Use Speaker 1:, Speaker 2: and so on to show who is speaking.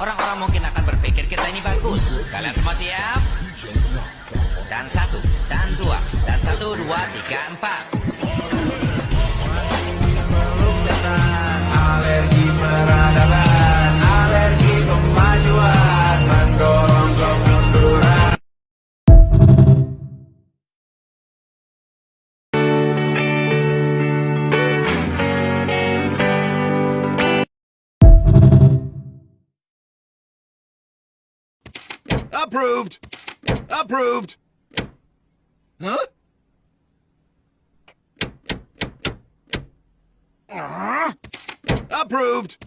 Speaker 1: orang-orang mungkin akan berpikir kita ini bagus. Kalian semua siap? Dan satu, dan dua, dan satu, dua, tiga, empat.
Speaker 2: Alergi peradaban, alergi kemajuan, mendorong kemunduran.
Speaker 3: Approved! Approved! Huh? Approved!